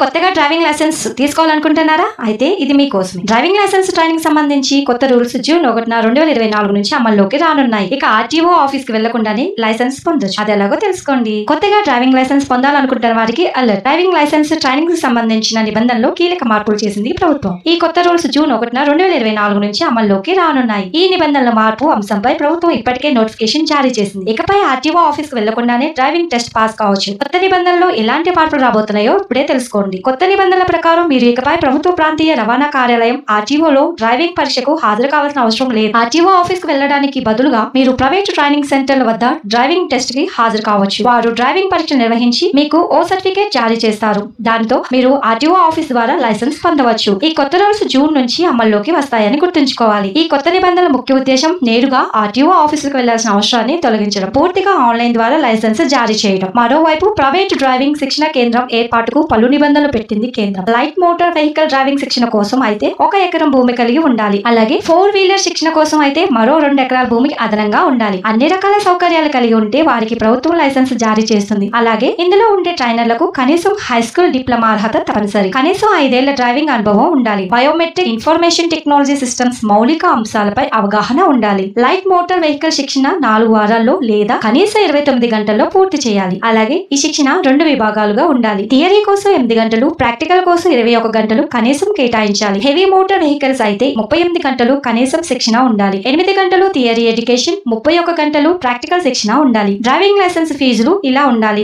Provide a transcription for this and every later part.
కొత్తగా driving licence తీసుకోవాలనుకుంటున్నారా? అయితే ఇది మీకోసమే. డ్రైవింగ్ లైసెన్స్ ట్రైనింగ్ సంబంధించి కొత్త రూల్స్ జూన్ 1, 2024 నుంచి అమల్లోకి రానున్నాయి. ఇక ఆర్టీఓ ఆఫీస్ కి వెళ్లకుండానే లైసెన్స్ పొందొచ్చు. అది ఎలాగో తెలుసుకోండి. కొత్తగా డ్రైవింగ్ లైసెన్స్ పొందాలనుకుంటున్న వారికి అలర్ట్. డ్రైవింగ్ లైసెన్స్ ట్రైనింగ్ కి సంబంధించిన నిబంధనలో కీలక మార్పులు చేసింది ప్రభుత్వం. ఈ కొత్త రూల్స్ జూన్ 1, 2024 నుంచి అమల్లోకి రానున్నాయి. ఈ నిబంధనల మార్పు అంశంపై ప్రభుత్వం ఇప్పటికే నోటిఫికేషన్ జారీ చేసింది. ఇకపై ఆర్టీఓ ఆఫీస్ కు వెళ్లకుండానే డ్రైవింగ్ టెస్ట్ పాస్ కావచ్చు. కొత్త నిబంధనలో ఎలాంటి మార్పులు రాబోతున్నాయో ఇప్పుడే తెలుసుకోండి. కొత్త నిబంధనల ప్రకారం మీరు ఇకపై ప్రభుత్వ ప్రాంతీయ రవాణా కార్యాలయం ఆర్టీఓలో డ్రైవింగ్ పరీక్షకు హాజరు కావాల్సిన అవసరం లేదు. ఆర్టీఓ ఆఫీస్ కు వెళ్లడానికి బదులుగా మీరు ప్రైవేట్ ట్రైనింగ్ సెంటర్ల వద్ద డ్రైవింగ్ టెస్ట్ కి హాజరు కావచ్చు. వారు డ్రైవింగ్ పరీక్ష నిర్వహించి మీకు ఓ సర్టిఫికేట్ జారీ చేస్తారు. దాంతో మీరు ఆర్టీఓ ఆఫీస్ ద్వారా లైసెన్స్ పొందవచ్చు. ఈ కొత్త రూల్స్ జూన్ నుంచి అమల్లోకి వస్తాయని గుర్తుంచుకోవాలి. ఈ కొత్త నిబంధనల ముఖ్య ఉద్దేశం నేరుగా ఆర్టీఓ ఆఫీసుకు వెళ్లాల్సిన అవసరాన్ని తొలగించడం, పూర్తిగా ఆన్లైన్ ద్వారా లైసెన్స్ జారీ చేయడం. మరోవైపు ప్రైవేట్ డ్రైవింగ్ శిక్షణ కేంద్రం ఏర్పాటుకు పలు నిబంధనలు పెట్టింది కేంద్రం. లైట్ మోటార్ వెహికల్ డ్రైవింగ్ శిక్షణ కోసం అయితే 1 ఎకరం భూమి కలిగి ఉండాలి. అలాగే 4 వీలర్ శిక్షణ కోసం అయితే మరో 2 ఎకరాల భూమికి అదనంగా ఉండాలి. అన్ని రకాల సౌకర్యాలు కలిగి ఉంటే వారికి ప్రభుత్వం లైసెన్స్ జారీ చేస్తుంది. అలాగే ఇందులో ఉండే ట్రైనర్లకు కనీసం హై స్కూల్ డిప్లొమా అర్హత తప్పనిసరి. కనీసం 5 ఏళ్ల డ్రైవింగ్ అనుభవం ఉండాలి. బయోమెట్రిక్ ఇన్ఫర్మేషన్ టెక్నాలజీ సిస్టమ్స్ మౌలిక అంశాలపై అవగాహన ఉండాలి. లైట్ మోటార్ వెహికల్ శిక్షణ 4 వారాల్లో లేదా కనీసం 29 గంటల్లో పూర్తి చేయాలి. అలాగే ఈ శిక్షణ 2 విభాగాలుగా ఉండాలి. థియరీ కోసం 8 గంటలు, ప్రాక్టికల్ కోసం 21 గంటలు కనీసం కేటాయించాలి. హెవీ మోటార్ వెహికల్స్ అయితే 38 గంటలు కనీసం శిక్షణ ఉండాలి. 8 గంటలు థియరీ ఎడ్యుకేషన్, 31 గంటలు ప్రాక్టికల్ శిక్షణ ఉండాలి. డ్రైవింగ్ లైసెన్స్ ఫీజులు ఇలా ఉండాలి.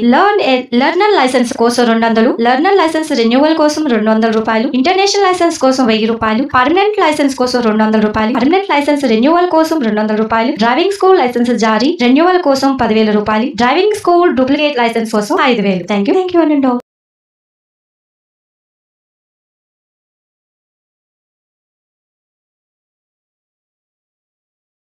లర్నర్ లైసెన్స్ కోసం 200, లర్నర్ లైసెన్స్ రెన్యువల్ కోసం 200 రూపాయలు, ఇంటర్నేషనల్ లైసెన్స్ కోసం 1000 రూపాయలు, పర్మనెంట్ లైసెన్స్ కోసం 200 రూపాయలు, పర్మనెంట్ లైసెన్స్ రెన్యువల్ కోసం 200 రూపాయలు, డ్రైవింగ్ స్కూల్ లైసెన్స్ జారీ రెన్యువల్ కోసం 10,000 రూపాయలు, డ్రైవింగ్ స్కూల్ డూప్లికేట్ లైసెన్స్ కోసం 5,000. Thank you.